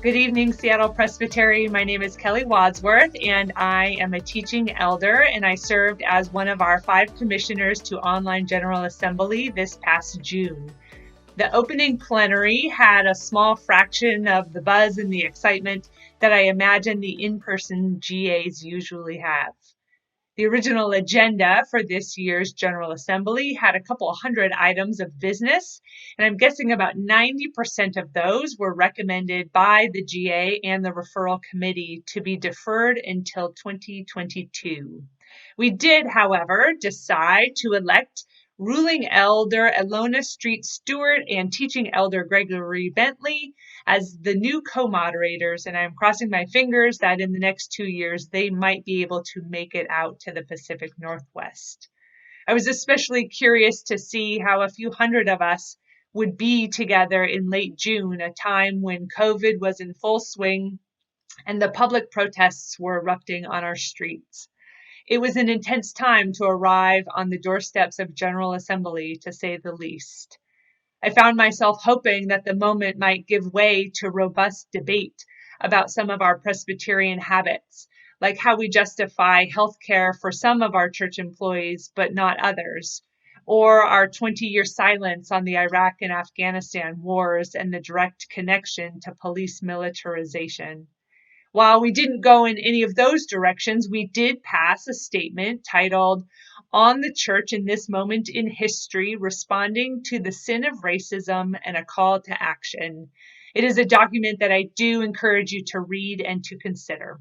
Good evening, Seattle Presbytery. My name is Kelly Wadsworth, and I am a teaching elder, and I served as one of our 5 commissioners to Online General Assembly this past June. The opening plenary had a small fraction of the buzz and the excitement that I imagine the in-person GAs usually have. The original agenda for this year's General Assembly had a couple hundred items of business, and I'm guessing about 90% of those were recommended by the GA and the referral committee to be deferred until 2022. We did, however, decide to elect ruling elder Elona Street Stewart and teaching elder Gregory Bentley as the new co-moderators, and I'm crossing my fingers that in the next 2 years they might be able to make it out to the Pacific Northwest. I was especially curious to see how a few hundred of us would be together in late June, a time when COVID was in full swing and the public protests were erupting on our streets. It was an intense time to arrive on the doorsteps of General Assembly, to say the least. I found myself hoping that the moment might give way to robust debate about some of our Presbyterian habits, like how we justify health care for some of our church employees but not others, or our 20-year silence on the Iraq and Afghanistan wars and the direct connection to police militarization. While we didn't go in any of those directions, we did pass a statement titled, "On the Church in This Moment in History, Responding to the Sin of Racism and a Call to Action." It is a document that I do encourage you to read and to consider.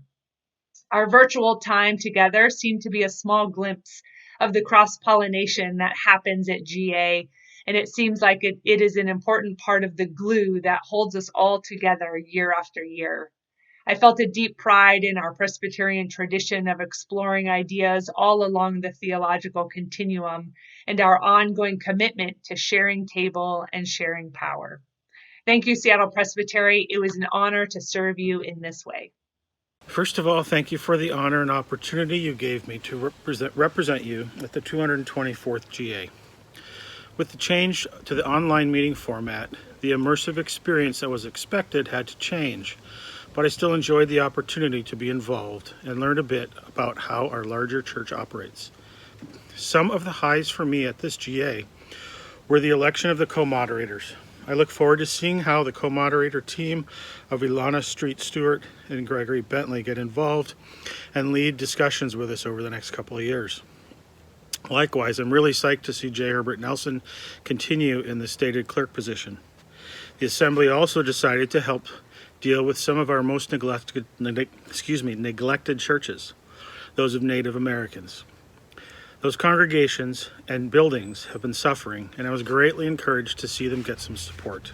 Our virtual time together seemed to be a small glimpse of the cross-pollination that happens at GA, and it seems like it is an important part of the glue that holds us all together year after year. I felt a deep pride in our Presbyterian tradition of exploring ideas all along the theological continuum and our ongoing commitment to sharing table and sharing power. Thank you, Seattle Presbytery. It was an honor to serve you in this way. First of all, thank you for the honor and opportunity you gave me to represent you at the 224th GA. With the change to the online meeting format, the immersive experience that was expected had to change, but I still enjoyed the opportunity to be involved and learn a bit about how our larger church operates. Some of the highs for me at this GA were the election of the co-moderators. I look forward to seeing how the co-moderator team of Elona Street Stewart and Gregory Bentley get involved and lead discussions with us over the next couple of years. Likewise, I'm really psyched to see J. Herbert Nelson continue in the stated clerk position. The Assembly also decided to help deal with some of our most neglected churches, those of Native Americans. Those congregations and buildings have been suffering, and I was greatly encouraged to see them get some support.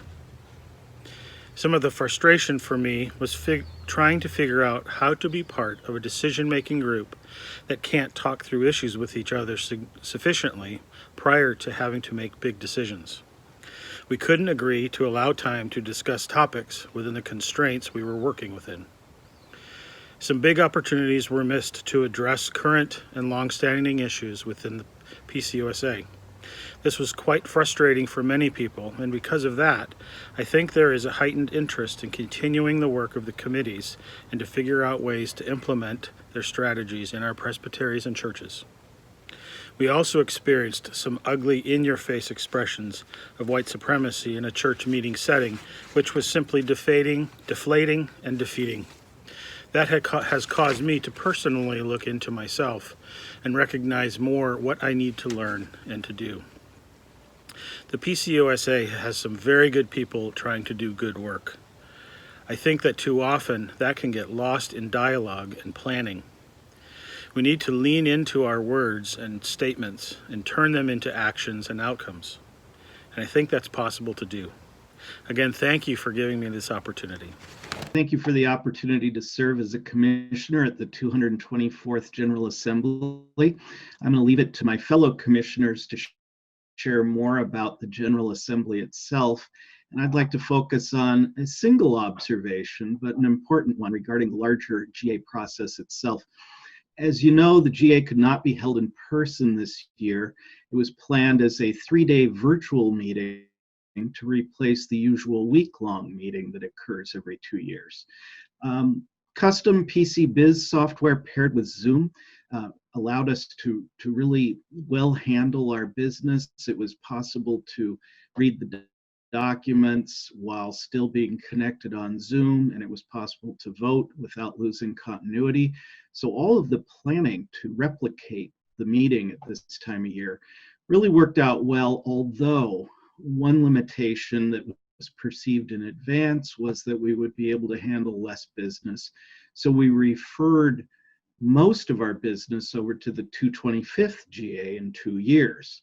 Some of the frustration for me was trying to figure out how to be part of a decision-making group that can't talk through issues with each other sufficiently prior to having to make big decisions. We couldn't agree to allow time to discuss topics within the constraints we were working within. Some big opportunities were missed to address current and long-standing issues within the PCUSA. This was quite frustrating for many people, and because of that, I think there is a heightened interest in continuing the work of the committees and to figure out ways to implement their strategies in our presbyteries and churches. We also experienced some ugly in-your-face expressions of white supremacy in a church meeting setting, which was simply deflating, and defeating. That has caused me to personally look into myself and recognize more what I need to learn and to do. The PCUSA has some very good people trying to do good work. I think that too often that can get lost in dialogue and planning. We need to lean into our words and statements and turn them into actions and outcomes. And I think that's possible to do. Again, thank you for giving me this opportunity. Thank you for the opportunity to serve as a commissioner at the 224th General Assembly. I'm going to leave it to my fellow commissioners to share more about the General Assembly itself. And I'd like to focus on a single observation, but an important one regarding the larger GA process itself. As you know, the GA could not be held in person this year. It was planned as a 3-day virtual meeting, to replace the usual week-long meeting that occurs every 2 years. Custom PC Biz software paired with Zoom allowed us to really well handle our business. It was possible to read the documents while still being connected on Zoom, and it was possible to vote without losing continuity. So all of the planning to replicate the meeting at this time of year really worked out well, although one limitation that was perceived in advance was that we would be able to handle less business. So we referred most of our business over to the 225th GA in 2 years.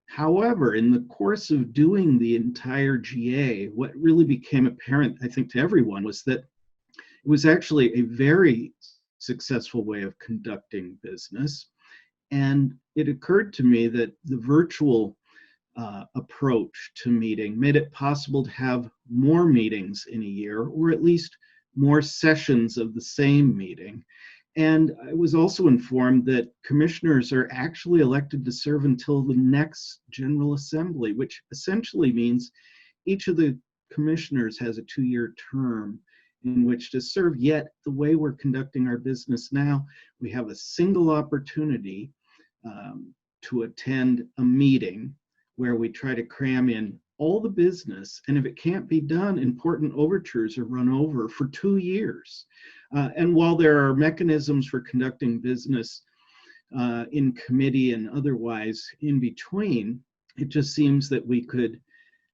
However, in the course of doing the entire GA, what really became apparent, I think, to everyone was that it was actually a very successful way of conducting business. And it occurred to me that the virtual approach to meeting made it possible to have more meetings in a year, or at least more sessions of the same meeting. And I was also informed that commissioners are actually elected to serve until the next General Assembly, which essentially means each of the commissioners has a 2-year term in which to serve. Yet the way we're conducting our business now, we have a single opportunity to attend a meeting where we try to cram in all the business, and if it can't be done, important overtures are run over for 2 years. And while there are mechanisms for conducting business in committee and otherwise in between, it just seems that we could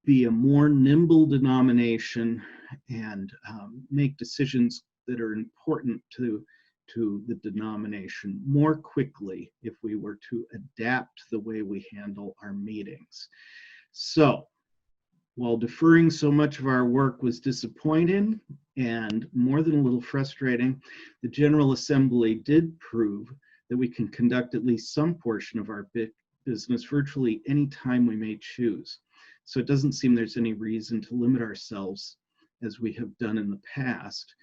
be a more nimble denomination and make decisions that are important to the denomination more quickly if we were to adapt the way we handle our meetings. So, while deferring so much of our work was disappointing and more than a little frustrating, the General Assembly did prove that we can conduct at least some portion of our business virtually any time we may choose. So it doesn't seem there's any reason to limit ourselves as we have done in the past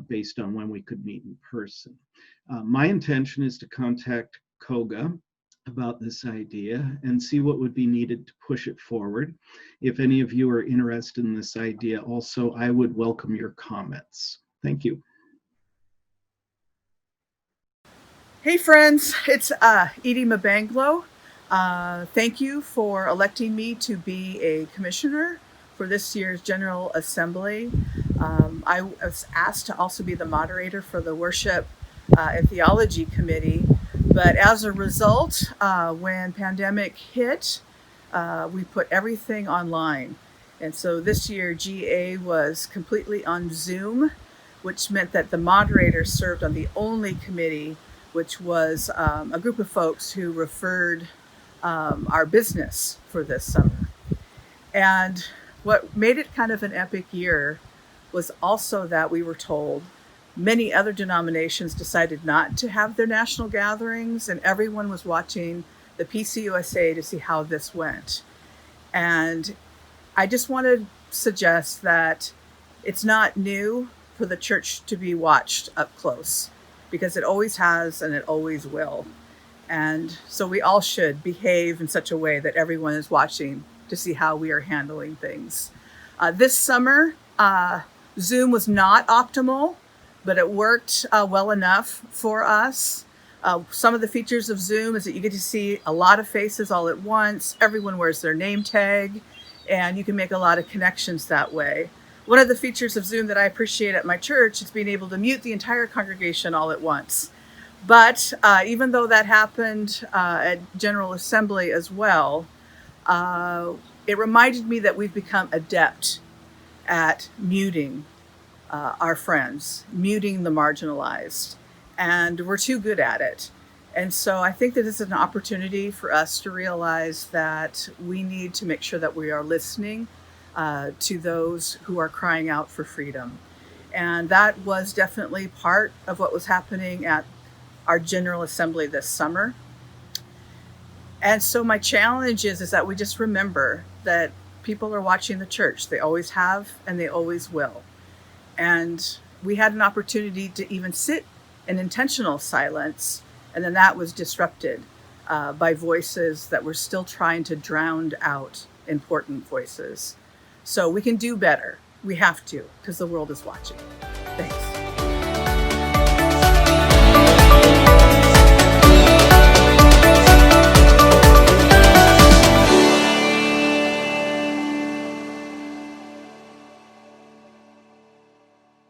based on when we could meet in person. My intention is to contact COGA about this idea and see what would be needed to push it forward. If any of you are interested in this idea also, I would welcome your comments. Thank you. Hey friends, it's Eyde Mabanglo. Thank you for electing me to be a commissioner for this year's General Assembly. I was asked to also be the moderator for the Worship and Theology Committee. But as a result, when pandemic hit, we put everything online. And so this year GA was completely on Zoom, which meant that the moderator served on the only committee, which was a group of folks who referred our business for this summer. And what made it kind of an epic year was also that we were told many other denominations decided not to have their national gatherings, and everyone was watching the PCUSA to see how this went. And I just want to suggest that it's not new for the church to be watched up close, because it always has and it always will. And so we all should behave in such a way that everyone is watching to see how we are handling things. This summer, Zoom was not optimal, but it worked well enough for us. Some of the features of Zoom is that you get to see a lot of faces all at once. Everyone wears their name tag, and you can make a lot of connections that way. One of the features of Zoom that I appreciate at my church is being able to mute the entire congregation all at once. But even though that happened at General Assembly as well, it reminded me that we've become adept at muting our friends, muting the marginalized, and we're too good at it. And so I think that this is an opportunity for us to realize that we need to make sure that we are listening to those who are crying out for freedom. And that was definitely part of what was happening at our General Assembly this summer. And so my challenge is that we just remember that people are watching the church. They always have, and they always will. And we had an opportunity to even sit in intentional silence, and then that was disrupted by voices that were still trying to drown out important voices. So we can do better. We have to, because the world is watching. Thanks.